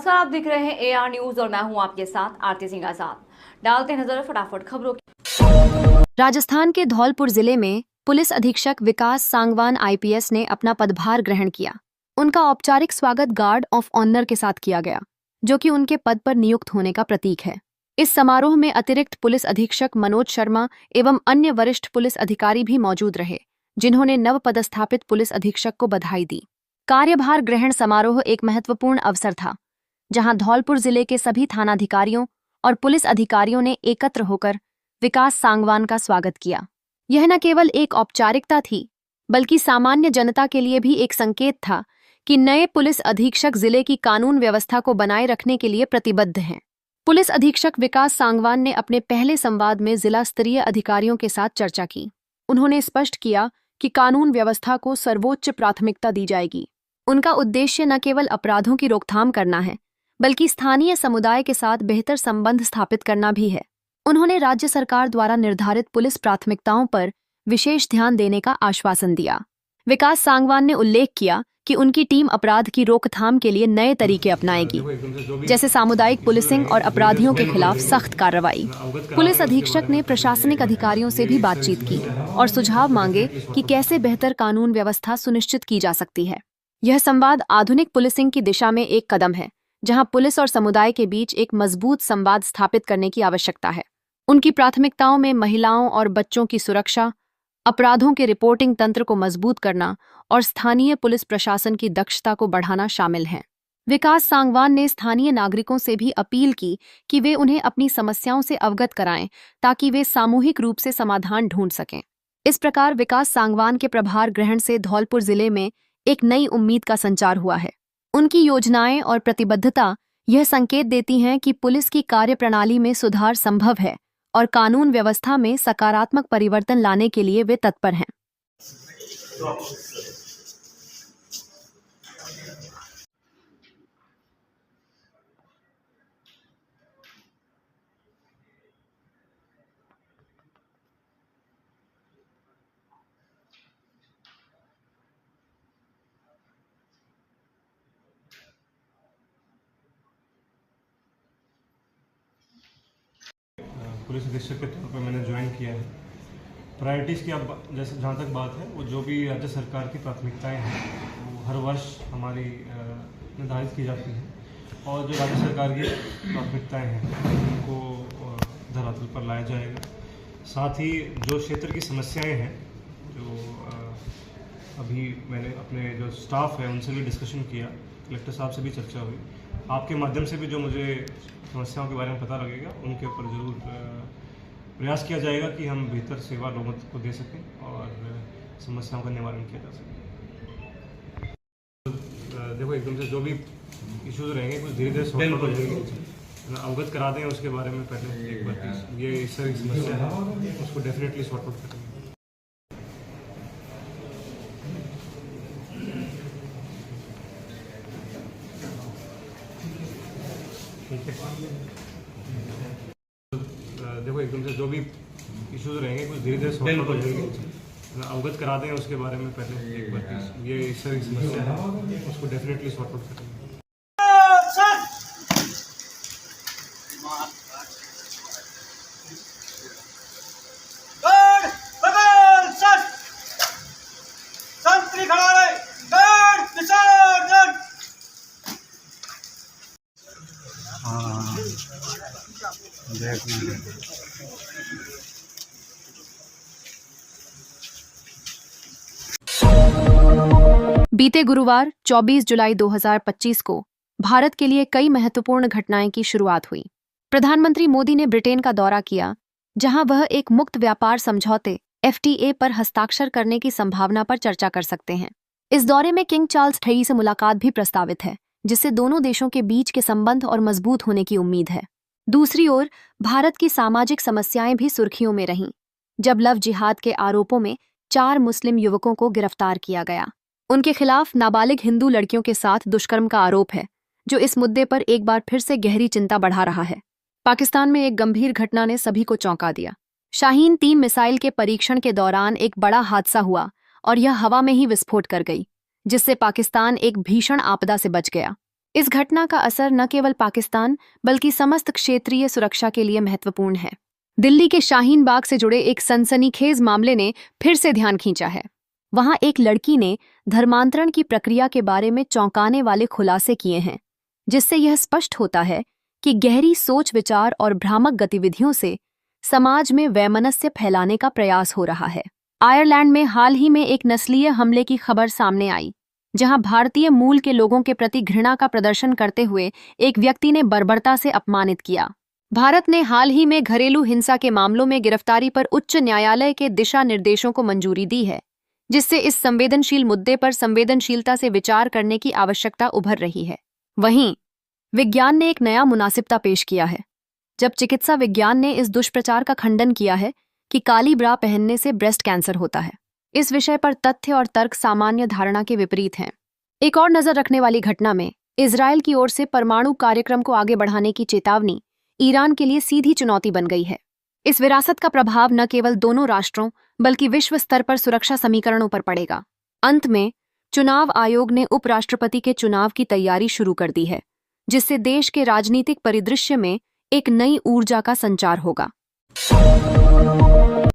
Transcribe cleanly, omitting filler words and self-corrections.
नमस्कार, आप देख रहे हैं एआर न्यूज और मैं हूं आपके साथ आरती सिंह आजाद। डालते हैं नजर फटाफट खबरों की। राजस्थान के धौलपुर जिले में पुलिस अधीक्षक विकास सांगवान आईपीएस ने अपना पदभार ग्रहण किया। उनका औपचारिक स्वागत गार्ड ऑफ ऑनर के साथ किया गया, जो कि उनके पद पर नियुक्त होने का प्रतीक है। इस समारोह में अतिरिक्त पुलिस अधीक्षक मनोज शर्मा एवं अन्य वरिष्ठ पुलिस अधिकारी भी मौजूद रहे, जिन्होंने नव पदस्थापित पुलिस अधीक्षक को बधाई दी। कार्यभार ग्रहण समारोह एक महत्वपूर्ण अवसर था, जहां धौलपुर जिले के सभी थानाधिकारियों और पुलिस अधिकारियों ने एकत्र होकर विकास सांगवान का स्वागत किया। यह न केवल एक औपचारिकता थी, बल्कि सामान्य जनता के लिए भी एक संकेत था कि नए पुलिस अधीक्षक जिले की कानून व्यवस्था को बनाए रखने के लिए प्रतिबद्ध हैं। पुलिस अधीक्षक विकास सांगवान ने अपने पहले संवाद में जिला स्तरीय अधिकारियों के साथ चर्चा की। उन्होंने स्पष्ट किया कि कानून व्यवस्था को सर्वोच्च प्राथमिकता दी जाएगी। उनका उद्देश्य न केवल अपराधों की रोकथाम करना है, बल्कि स्थानीय समुदाय के साथ बेहतर संबंध स्थापित करना भी है। उन्होंने राज्य सरकार द्वारा निर्धारित पुलिस प्राथमिकताओं पर विशेष ध्यान देने का आश्वासन दिया। विकास सांगवान ने उल्लेख किया कि उनकी टीम अपराध की रोकथाम के लिए नए तरीके अपनाएगी, जैसे सामुदायिक पुलिसिंग और अपराधियों के खिलाफ सख्त कार्रवाई। पुलिस अधीक्षक ने प्रशासनिक अधिकारियों से भी बातचीत की और सुझाव मांगे कि कैसे बेहतर कानून व्यवस्था सुनिश्चित की जा सकती है। यह संवाद आधुनिक पुलिसिंग की दिशा में एक कदम है, जहां पुलिस और समुदाय के बीच एक मजबूत संवाद स्थापित करने की आवश्यकता है। उनकी प्राथमिकताओं में महिलाओं और बच्चों की सुरक्षा, अपराधों के रिपोर्टिंग तंत्र को मजबूत करना और स्थानीय पुलिस प्रशासन की दक्षता को बढ़ाना शामिल हैं। विकास सांगवान ने स्थानीय नागरिकों से भी अपील की कि वे उन्हें अपनी समस्याओं से अवगत कराएं, ताकि वे सामूहिक रूप से समाधान ढूंढ सकें। इस प्रकार विकास सांगवान के प्रभार ग्रहण से धौलपुर जिले में एक नई उम्मीद का संचार हुआ है। उनकी योजनाएं और प्रतिबद्धता यह संकेत देती हैं कि पुलिस की कार्यप्रणाली में सुधार संभव है और कानून व्यवस्था में सकारात्मक परिवर्तन लाने के लिए वे तत्पर हैं। पुलिस अधीक्षक के तौर पर मैंने ज्वाइन किया है। प्रायोरिटीज़ की अब जैसे जहाँ तक बात है, वो जो भी राज्य सरकार की प्राथमिकताएं हैं वो हर वर्ष हमारी निर्धारित की जाती हैं, और जो राज्य सरकार की प्राथमिकताएं हैं उनको धरातल पर लाया जाएगा। साथ ही जो क्षेत्र की समस्याएं हैं, जो अभी मैंने अपने जो स्टाफ है उनसे भी डिस्कशन किया, कलेक्टर साहब से भी चर्चा हुई। आपके माध्यम से भी जो मुझे समस्याओं के बारे में पता लगेगा, उनके ऊपर ज़रूर प्रयास किया जाएगा कि हम बेहतर सेवा लोगों को दे सकें और समस्याओं का निवारण किया जा सके। देखो, एकदम से जो भी इश्यूज रहेंगे कुछ धीरे धीरे सॉल्व हो जाएंगे। अवगत करा दें उसके बारे में पहले एक बार, ये इस तरह की समस्या है, उसको डेफिनेटली सॉर्ट आउट करेंगे। ठीक है, देखो, एकदम से जो भी इश्यूज रहेंगे कुछ धीरे धीरे सॉल्व हो जाएंगे। अवगत करा दें उसके बारे में पहले एक बार, ये इस तरह की समस्या है, उसको डेफिनेटली सॉर्ट आउट करेंगे। बीते गुरुवार 24 जुलाई 2025 को भारत के लिए कई महत्वपूर्ण घटनाएं की शुरुआत हुई। प्रधानमंत्री मोदी ने ब्रिटेन का दौरा किया, जहां वह एक मुक्त व्यापार समझौते FTA पर हस्ताक्षर करने की संभावना पर चर्चा कर सकते हैं। इस दौरे में किंग चार्ल्स III से मुलाकात भी प्रस्तावित है, जिससे दोनों देशों के बीच के संबंध और मजबूत होने की उम्मीद है। दूसरी ओर भारत की सामाजिक समस्याएं भी सुर्खियों में रहीं, जब लव जिहाद के आरोपों में 4 मुस्लिम युवकों को गिरफ्तार किया गया। उनके खिलाफ नाबालिग हिंदू लड़कियों के साथ दुष्कर्म का आरोप है, जो इस मुद्दे पर एक बार फिर से गहरी चिंता बढ़ा रहा है। पाकिस्तान में एक गंभीर घटना ने सभी को चौंका दिया। शाहीन 3 मिसाइल के परीक्षण के दौरान एक बड़ा हादसा हुआ और यह हवा में ही विस्फोट कर गई, जिससे पाकिस्तान एक भीषण आपदा से बच गया। इस घटना का असर न केवल पाकिस्तान बल्कि समस्त क्षेत्रीय सुरक्षा के लिए महत्वपूर्ण है। दिल्ली के शाहीन बाग से जुड़े एक सनसनीखेज मामले ने फिर से ध्यान खींचा है। वहां एक लड़की ने धर्मांतरण की प्रक्रिया के बारे में चौंकाने वाले खुलासे किए हैं, जिससे यह स्पष्ट होता है कि गहरी सोच विचार और भ्रामक गतिविधियों से समाज में वैमनस्य फैलाने का प्रयास हो रहा है। आयरलैंड में हाल ही में एक नस्लीय हमले की खबर सामने आई, जहां भारतीय मूल के लोगों के प्रति घृणा का प्रदर्शन करते हुए एक व्यक्ति ने बर्बरता से अपमानित किया। भारत ने हाल ही में घरेलू हिंसा के मामलों में गिरफ्तारी पर उच्च न्यायालय के दिशा निर्देशों को मंजूरी दी है, जिससे इस संवेदनशील मुद्दे पर संवेदनशीलता से विचार करने की आवश्यकता उभर रही है। वहीं विज्ञान ने एक नया मुनासिबता पेश किया है, जब चिकित्सा विज्ञान ने इस दुष्प्रचार का खंडन किया है कि काली ब्रा पहनने से ब्रेस्ट कैंसर होता है। इस विषय पर तथ्य और तर्क सामान्य धारणा के विपरीत हैं। एक और नजर रखने वाली घटना में इजरायल की ओर से परमाणु कार्यक्रम को आगे बढ़ाने की चेतावनी ईरान के लिए सीधी चुनौती बन गई है। इस विरासत का प्रभाव न केवल दोनों राष्ट्रों बल्कि विश्व स्तर पर सुरक्षा समीकरणों पर पड़ेगा। अंत में चुनाव आयोग ने उपराष्ट्रपति के चुनाव की तैयारी शुरू कर दी है, जिससे देश के राजनीतिक परिदृश्य में एक नई ऊर्जा का संचार होगा।